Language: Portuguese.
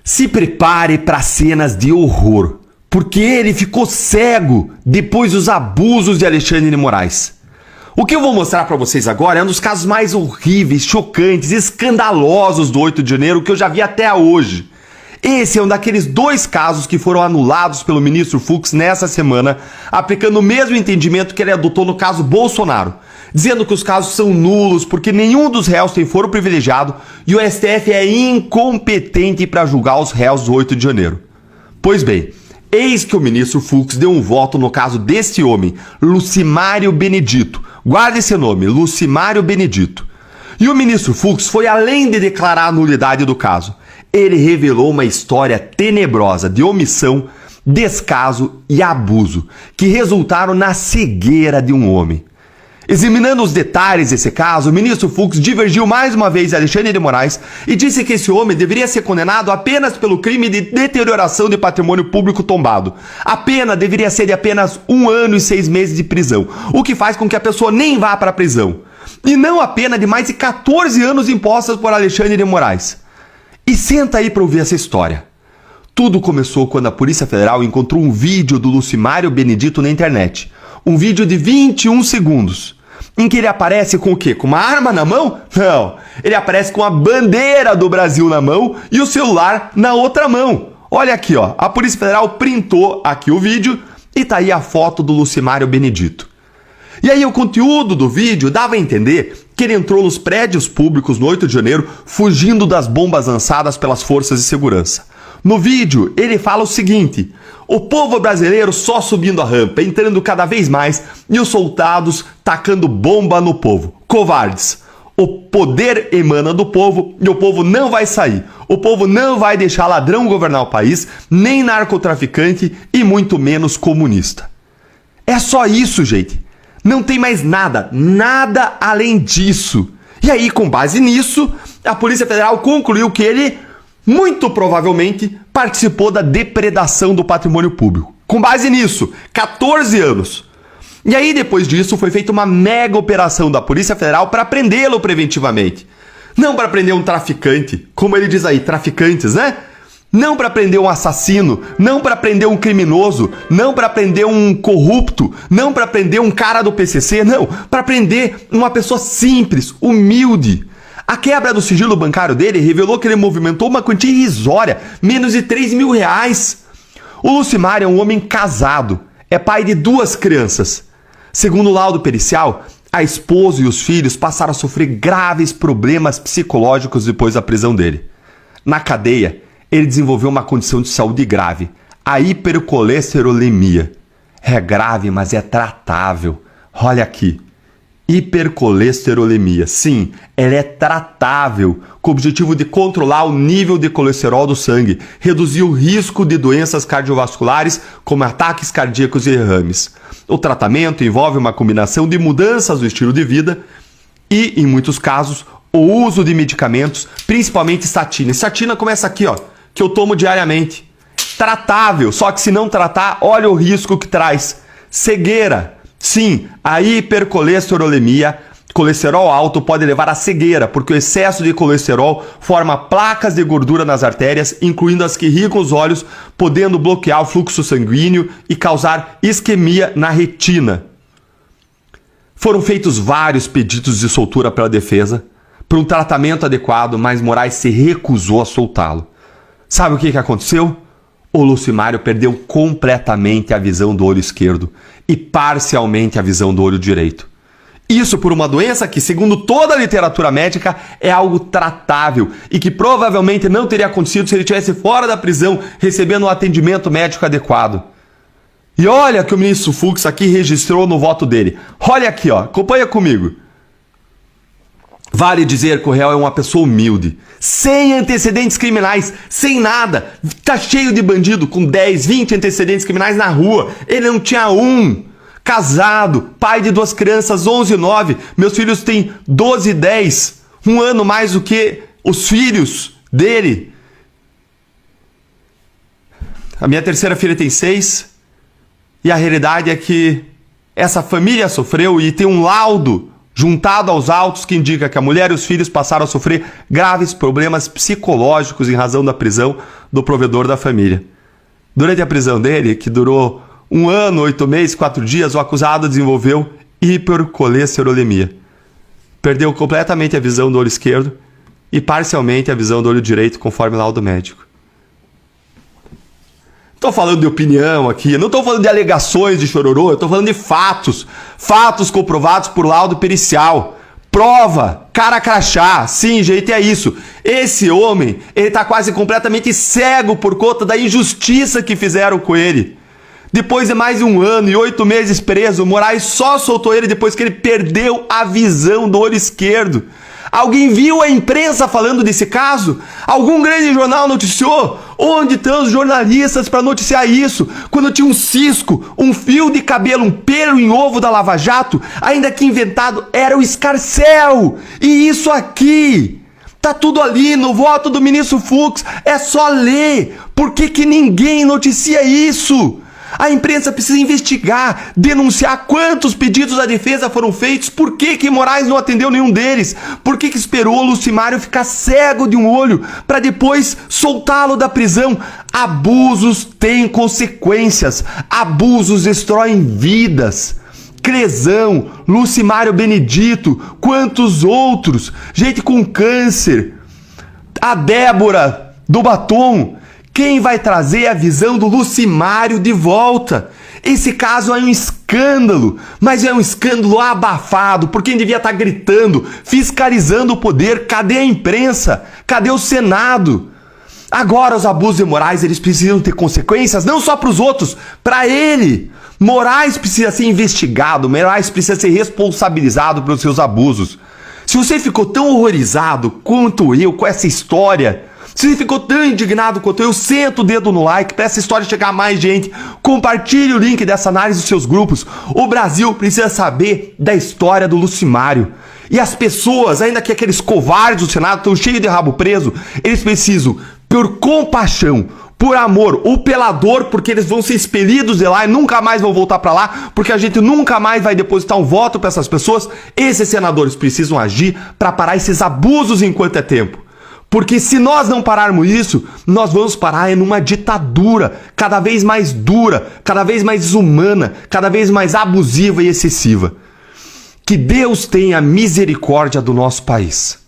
Se prepare para cenas de horror, porque ele ficou cego depois dos abusos de Alexandre de Moraes. O que eu vou mostrar para vocês agora é um dos casos mais horríveis, chocantes, escandalosos do 8 de janeiro que eu já vi até hoje. Esse é um daqueles dois casos que foram anulados pelo ministro Fux nessa semana, aplicando o mesmo entendimento que ele adotou no caso Bolsonaro, dizendo que os casos são nulos porque nenhum dos réus tem foro privilegiado e o STF é incompetente para julgar os réus do 8 de janeiro. Pois bem, eis que o ministro Fux deu um voto no caso desse homem, Lucimário Benedito. Guarde esse nome, Lucimário Benedito. E o ministro Fux foi além de declarar a nulidade do caso. Ele revelou uma história tenebrosa de omissão, descaso e abuso, que resultaram na cegueira de um homem. Examinando os detalhes desse caso, o ministro Fux divergiu mais uma vez Alexandre de Moraes e disse que esse homem deveria ser condenado apenas pelo crime de deterioração de patrimônio público tombado. A pena deveria ser de apenas 1 ano e 6 meses de prisão, o que faz com que a pessoa nem vá para a prisão. E não a pena de mais de 14 anos impostas por Alexandre de Moraes. E senta aí para ouvir essa história. Tudo começou quando a Polícia Federal encontrou um vídeo do Lucimário Benedito na internet. Um vídeo de 21 segundos. Em que ele aparece com o quê? Com uma arma na mão? Não. Ele aparece com a bandeira do Brasil na mão e o celular na outra mão. Olha aqui, ó. A Polícia Federal printou aqui o vídeo e tá aí a foto do Lucimário Benedito. E aí o conteúdo do vídeo dava a entender que ele entrou nos prédios públicos no 8 de janeiro fugindo das bombas lançadas pelas forças de segurança. No vídeo, ele fala o seguinte: o povo brasileiro só subindo a rampa, entrando cada vez mais, e os soldados tacando bomba no povo. Covardes. O poder emana do povo e o povo não vai sair. O povo não vai deixar ladrão governar o país, nem narcotraficante e muito menos comunista. É só isso, gente. Não tem mais nada, nada além disso. E aí, com base nisso, a Polícia Federal concluiu que ele, muito provavelmente, participou da depredação do patrimônio público. Com base nisso, 14 anos. E aí, depois disso, foi feita uma mega operação da Polícia Federal para prendê-lo preventivamente. Não para prender um traficante, como ele diz aí, traficantes, né? Não para prender um assassino, não para prender um criminoso, não para prender um corrupto, não para prender um cara do PCC, não, para prender uma pessoa simples, humilde. A quebra do sigilo bancário dele revelou que ele movimentou uma quantia irrisória, menos de 3 mil reais. O Lucimário é um homem casado, é pai de 2 crianças. Segundo o laudo pericial, a esposa e os filhos passaram a sofrer graves problemas psicológicos depois da prisão dele. Na cadeia, ele desenvolveu uma condição de saúde grave, a hipercolesterolemia. É grave, mas é tratável. Olha aqui. Hipercolesterolemia. Sim, ela é tratável, com o objetivo de controlar o nível de colesterol do sangue, reduzir o risco de doenças cardiovasculares, como ataques cardíacos e derrames. O tratamento envolve uma combinação de mudanças do estilo de vida e, em muitos casos, o uso de medicamentos, principalmente estatina. Estatina começa aqui, ó, que eu tomo diariamente. Tratável, só que se não tratar, olha o risco que traz. Cegueira. Sim, a hipercolesterolemia, colesterol alto, pode levar à cegueira, porque o excesso de colesterol forma placas de gordura nas artérias, incluindo as que irrigam os olhos, podendo bloquear o fluxo sanguíneo e causar isquemia na retina. Foram feitos vários pedidos de soltura pela defesa, para um tratamento adequado, mas Moraes se recusou a soltá-lo. Sabe o que aconteceu? O Lucimário perdeu completamente a visão do olho esquerdo e parcialmente a visão do olho direito. Isso por uma doença que, segundo toda a literatura médica, é algo tratável e que provavelmente não teria acontecido se ele estivesse fora da prisão recebendo um atendimento médico adequado. E olha que o ministro Fux aqui registrou no voto dele. Olha aqui, ó, acompanha comigo. Vale dizer que o réu é uma pessoa humilde, sem antecedentes criminais, sem nada. Tá cheio de bandido com 10, 20 antecedentes criminais na rua. Ele não tinha um. Casado, pai de 2 crianças, 11 e 9. Meus filhos têm 12 e 10. 1 ano mais do que os filhos dele. A minha terceira filha tem 6. E a realidade é que essa família sofreu e tem um laudo juntado aos autos que indica que a mulher e os filhos passaram a sofrer graves problemas psicológicos em razão da prisão do provedor da família. Durante a prisão dele, que durou 1 ano, 8 meses, 4 dias, o acusado desenvolveu hipercolesterolemia. Perdeu completamente a visão do olho esquerdo e parcialmente a visão do olho direito, conforme laudo médico. Estou falando de opinião aqui, não estou falando de alegações de chororô, eu estou falando de fatos. Fatos comprovados por laudo pericial. Prova, cara crachá, sim, gente, é isso. Esse homem, ele está quase completamente cego por conta da injustiça que fizeram com ele. Depois de mais de 1 ano e 8 meses preso, o Moraes só soltou ele depois que ele perdeu a visão do olho esquerdo. Alguém viu a imprensa falando desse caso? Algum grande jornal noticiou? Onde estão os jornalistas para noticiar isso? Quando tinha um cisco, um fio de cabelo, um pelo em ovo da Lava Jato, ainda que inventado, era o escarcéu. E isso aqui, tá tudo ali no voto do ministro Fux, é só ler. Por que ninguém noticia isso? A imprensa precisa investigar, denunciar quantos pedidos da defesa foram feitos, por que Moraes não atendeu nenhum deles, por que esperou o Lucimário ficar cego de um olho para depois soltá-lo da prisão. Abusos têm consequências, abusos destroem vidas. Crezão, Lucimário Benedito, quantos outros, gente com câncer, a Débora do batom. Quem vai trazer a visão do Lucimário de volta? Esse caso é um escândalo, mas é um escândalo abafado por quem devia estar gritando, fiscalizando o poder. Cadê a imprensa? Cadê o Senado? Agora os abusos de Moraes, eles precisam ter consequências, não só para os outros, para ele. Moraes precisa ser investigado, Moraes precisa ser responsabilizado pelos seus abusos. Se você ficou tão horrorizado quanto eu com essa história, se você ficou tão indignado quanto eu, senta o dedo no like para essa história chegar a mais gente. Compartilhe o link dessa análise dos seus grupos. O Brasil precisa saber da história do Lucimário. E as pessoas, ainda que aqueles covardes do Senado estão cheios de rabo preso, eles precisam, por compaixão, por amor ou pela dor, porque eles vão ser expelidos de lá e nunca mais vão voltar para lá, porque a gente nunca mais vai depositar um voto para essas pessoas. Esses senadores precisam agir para parar esses abusos enquanto é tempo. Porque se nós não pararmos isso, nós vamos parar em uma ditadura cada vez mais dura, cada vez mais desumana, cada vez mais abusiva e excessiva. Que Deus tenha misericórdia do nosso país.